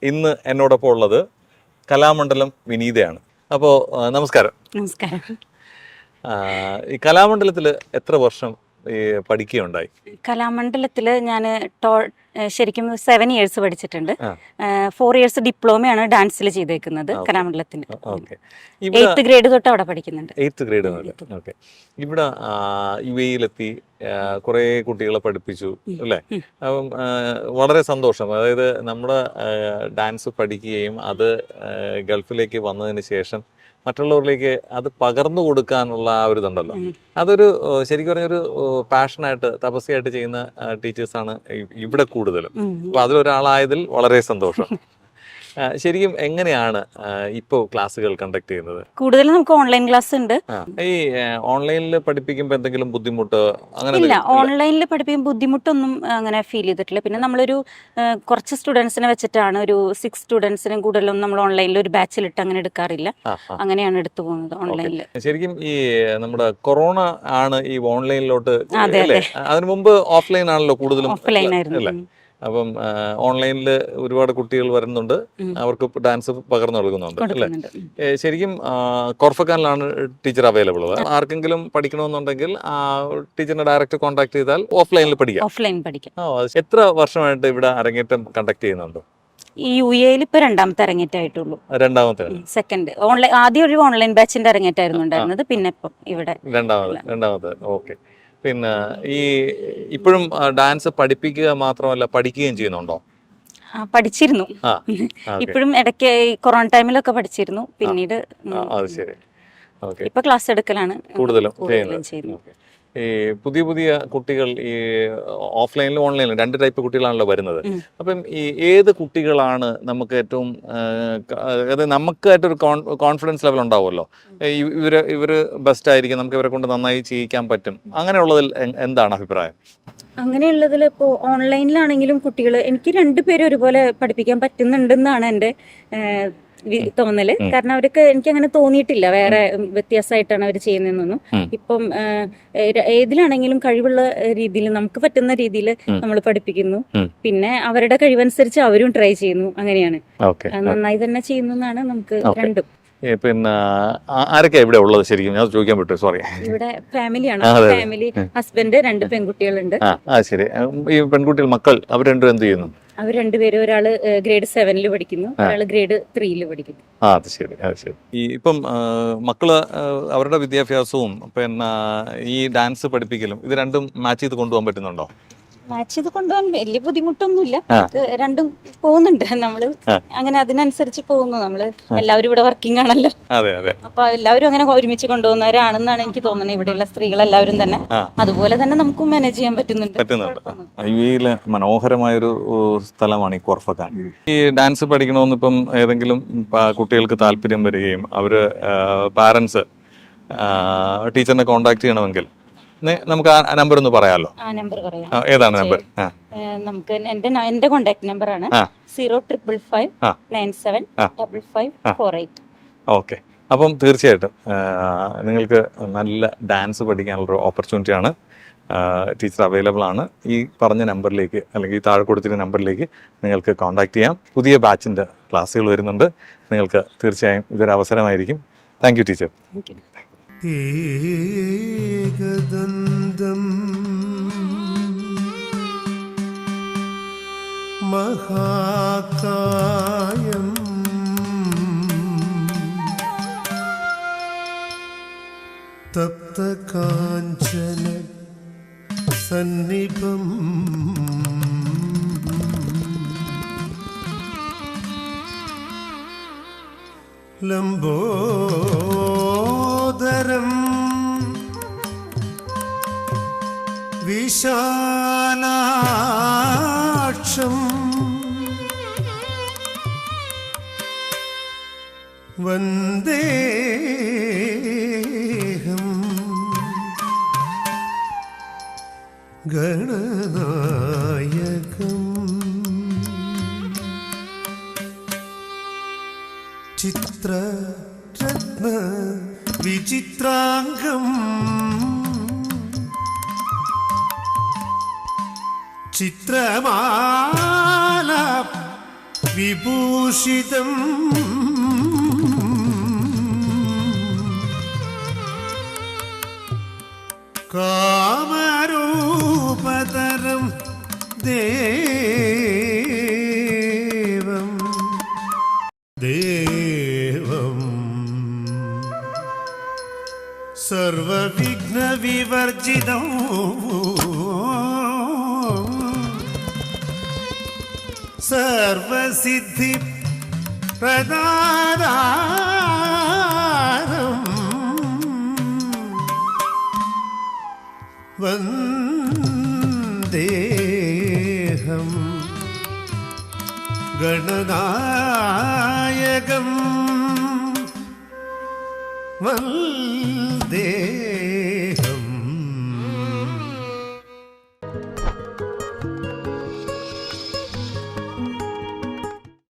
ഇന്ന് എന്നോടൊപ്പം ഉള്ളത് കലാമണ്ഡലം വിനീതയാണ്. അപ്പോൾ നമസ്കാരം. നമസ്കാരം. ഈ കലാമണ്ഡലത്തിൽ എത്ര വർഷം പഠിക്കുകയുണ്ടായി? കലാമണ്ഡലത്തിൽ ഞാൻ ശരിക്കും 7 years പഠിച്ചിട്ടുണ്ട്. 4 years ഡിപ്ലോമയാണ് ഡാൻസിൽ ചെയ്തേക്കുന്നത് കലാമണ്ഡലത്തിൽ. 8th grade തൊട്ട് അവിടെ പഠിക്കുന്നുണ്ട്. 8th grade മുതൽ. ഓക്കെ. ഇവിടെ UAE-ലെത്തി കുറേ കുട്ടികളെ പഠിപ്പിച്ചു അല്ലേ? അപ്പം വളരെ സന്തോഷം. അതായത് നമ്മുടെ ഡാൻസ് പഠിക്കുകയും അത് ഗൾഫിലേക്ക് വന്നതിന് ശേഷം മറ്റുള്ളവരിലേക്ക് അത് പകർന്നു കൊടുക്കാനുള്ള ആ ഒരു ഇതുണ്ടല്ലോ, അതൊരു ശരിക്കും പറഞ്ഞൊരു പാഷനായിട്ട് തപസ്യായിട്ട് ചെയ്യുന്ന ടീച്ചേഴ്സാണ് ഇവിടെ കൂടുതലും. അപ്പൊ അതിലൊരാളായതിൽ വളരെ സന്തോഷം. ശരിക്കും എങ്ങനെയാണ് ഇപ്പോൾ ക്ലാസ്സുകൾ കണ്ടക്ട് ചെയ്യുന്നത്? കൂടുതലും നമുക്ക് ഓൺലൈൻ ക്ലാസ് ഉണ്ട്. ഈ ഓൺലൈനിൽ പഠിപ്പിക്കുമ്പോൾ എന്തെങ്കിലും ബുദ്ധിമുട്ട് അങ്ങനെ? ഇല്ല, ഓൺലൈനിൽ പഠിപ്പിക്കുമ്പോൾ ബുദ്ധിമുട്ടൊന്നും അങ്ങനെ ഫീൽ ചെയ്തിട്ടില്ല. പിന്നെ നമ്മളൊരു കുറച്ച് സ്റ്റുഡൻസിനെ വെച്ചിട്ടാണ്, ഒരു 6 സ്റ്റുഡൻസിനും കൂടുതലൊന്നും നമ്മൾ ഓൺലൈനിൽ ഒരു ബാച്ചിലിട്ട് അങ്ങനെ എടുക്കാറില്ല. അങ്ങനെയാണ് എടുത്തു പോകുന്നത് ഓൺലൈനിൽ. ശരിക്കും ഈ നമ്മുടെ കൊറോണ ആണ് ഈ ഓൺലൈനിലോട്ട്, അതിനു മുമ്പ് ഓഫ്ലൈൻ ആണല്ലോ കൂടുതലും. ഓഫ്ലൈൻ ആയിരുന്നു. അപ്പം ഓൺലൈനിൽ ഒരുപാട് കുട്ടികൾ വരുന്നുണ്ട്, അവർക്ക് ഡാൻസ് പകർന്നു നൽകുന്നുണ്ട് അല്ലേ? ശരിക്കും കോർഫക്കാനിലാണ് ടീച്ചർ അവൈലബിൾ. ആർക്കെങ്കിലും പഠിക്കണമെന്നുണ്ടെങ്കിൽ ടീച്ചറിനെ ഡയറക്റ്റ് കോൺടാക്ട് ചെയ്താൽ ഓഫ്ലൈനിൽ പഠിക്കാം. എത്ര വർഷമായിട്ട് ഇവിടെ അരങ്ങേറ്റം കണ്ടക്ട് ചെയ്യുന്നുണ്ടോ? ഈ UAE-ൽ ഇപ്പൊ 2ാമത്തെ അരങ്ങേറ്റമായിട്ടുള്ളൂ. സെക്കൻഡ് ഓൺലൈൻ, ആദ്യം ഒരു ഓൺലൈൻ ബാച്ചിന്റെ അരങ്ങേറ്റമായിരുന്നു ഉണ്ടായിരുന്നത്, പിന്നെ ഇപ്പം ഇവിടെ രണ്ടാമത്തെ. ഓക്കെ. പിന്നെ ഈ ഇപ്പോഴും ഡാൻസ് പഠിപ്പിക്കുക മാത്രമല്ല, പഠിക്കുകയും ചെയ്യുന്നുണ്ടോ? പഠിച്ചിരുന്നു. ഇപ്പോഴും ഇടയ്ക്ക് കൊറോണ ടൈമിലൊക്കെ പഠിച്ചിരുന്നു. പിന്നീട് ഇപ്പൊ ക്ലാസ് എടുക്കലാണ് കൂടുതലും ചെയ്യുന്നത്. ഈ പുതിയ കുട്ടികൾ ഈ ഓഫ്ലൈനിലും ഓൺലൈനിലും 2 ടൈപ്പ് കുട്ടികളാണല്ലോ വരുന്നത്. അപ്പം ഈ ഏത് കുട്ടികളാണ് നമുക്ക് ഏറ്റവും, അതായത് നമുക്കായിട്ടൊരു കോൺഫിഡൻസ് ലെവൽ ഉണ്ടാവുമല്ലോ, ഇവര് ബെസ്റ്റ് ആയിരിക്കും, നമുക്ക് ഇവരെ കൊണ്ട് നന്നായി ചെയ്യിക്കാൻ പറ്റും, അങ്ങനെയുള്ളതിൽ എന്താണ് അഭിപ്രായം? അങ്ങനെയുള്ളതിൽ ഇപ്പോൾ ഓൺലൈനിലാണെങ്കിലും കുട്ടികൾ, എനിക്ക് 2 പേരും ഒരുപോലെ പഠിപ്പിക്കാൻ പറ്റുന്നുണ്ടെന്നാണ് എൻ്റെ തോന്നല്. കാരണം അവർക്ക് എനിക്ക് അങ്ങനെ തോന്നിയിട്ടില്ല വേറെ വ്യത്യാസമായിട്ടാണ് അവർ ചെയ്യുന്നതെന്നൊന്നും. ഇപ്പം ഏതിലാണെങ്കിലും കഴിവുള്ള രീതിയിൽ, നമുക്ക് പറ്റുന്ന രീതിയിൽ നമ്മൾ പഠിപ്പിക്കുന്നു. പിന്നെ അവരുടെ കഴിവനുസരിച്ച് അവരും ട്രൈ ചെയ്യുന്നു. അങ്ങനെയാണ്, നന്നായി തന്നെ ചെയ്യുന്നു എന്നാണ് നമുക്ക് രണ്ടും. പിന്നെ ആരൊക്കെയാ ഇവിടെ ഉള്ളത്? ശരിക്കും ഞാൻ ചോദിക്കാൻ പറ്റുമോ? സോറി. ഇവിടെ ഫാമിലിയാണ്. Family, husband, 2 പെൺകുട്ടികളുണ്ട്. ശരി. ഈ പെൺകുട്ടികൾ മക്കൾ അവർ രണ്ടും എന്ത് ചെയ്യുന്നു? അവർ 2 പേരും, ഒരാള് grade 7 പഠിക്കുന്നു, ഒരാള് grade 3 പഠിക്കുന്നു. അത് ശരി. ഈ ഇപ്പം മക്കള് അവരുടെ വിദ്യാഭ്യാസവും പിന്നെ ഈ ഡാൻസ് പഠിപ്പിക്കലും ഇത് രണ്ടും മാച്ച് ചെയ്ത് കൊണ്ടുപോകാൻ പറ്റുന്നുണ്ടോ? മാച്ച് ചെയ്ത് കൊണ്ടുപോകാൻ വലിയ ബുദ്ധിമുട്ടൊന്നുമില്ല. രണ്ടും പോകുന്നുണ്ട്. നമ്മള് അങ്ങനെ അതിനനുസരിച്ച് പോകുന്നു. നമ്മള് എല്ലാവരും ഇവിടെ വർക്കിംഗ് ആണല്ലോ, അപ്പൊ എല്ലാവരും അങ്ങനെ ഒരുമിച്ച് കൊണ്ടുപോകുന്നവരാണെന്നാണ് എനിക്ക് തോന്നുന്നത്. ഇവിടെയുള്ള സ്ത്രീകളെല്ലാവരും തന്നെ അതുപോലെ തന്നെ നമുക്കും മാനേജ് ചെയ്യാൻ പറ്റുന്നുണ്ട്. UAE-ലെ മനോഹരമായൊരു സ്ഥലമാണ് ഈ കോർഫക്കാൻ. ഈ ഡാൻസ് പഠിക്കണമെന്ന് ഇപ്പം ഏതെങ്കിലും കുട്ടികൾക്ക് താല്പര്യം വരികയും അവര് പാരന്റ്സ് ടീച്ചറിനെ കോണ്ടാക്ട് ചെയ്യണമെങ്കിൽ നമുക്ക് ആ നമ്പർ ഒന്ന് പറയാമല്ലോ? ഏതാണ് നമ്പർ? നമുക്ക് എന്റെ കോണ്ടാക്ട് നമ്പർ ആണ് 05559755548. ഓക്കെ. അപ്പം തീർച്ചയായിട്ടും നിങ്ങൾക്ക് നല്ല ഡാൻസ് പഠിക്കാനുള്ളൊരു ഓപ്പർച്യൂണിറ്റി ആണ്. ടീച്ചർ അവൈലബിൾ ആണ്. ഈ പറഞ്ഞ നമ്പറിലേക്ക് അല്ലെങ്കിൽ താഴെ കൊടുത്തിരുന്ന നമ്പറിലേക്ക് നിങ്ങൾക്ക് കോൺടാക്ട് ചെയ്യാം. പുതിയ ബാച്ചിൻ്റെ ക്ലാസ്സുകൾ വരുന്നുണ്ട്. നിങ്ങൾക്ക് തീർച്ചയായും ഇതൊരു അവസരമായിരിക്കും. Thank you teacher. ഏകദന്തം മഹാകായം തപ്തകാഞ്ചന സന്നിഭം ലംബോദരം വിശാലാക്ഷം വന്ദേഹം ഗണനായകം ചിത്രരത്ന വിചിത്രാംഗം ചിത്രമാല വിഭൂഷിതം കാമരൂപതരം ദേവം ദേവം സർവവിഘ്നവിവർജിതം സർവസിദ്ധി പ്രദാതാരം വന്ദേഹം ഗണനായകം വന്ദേ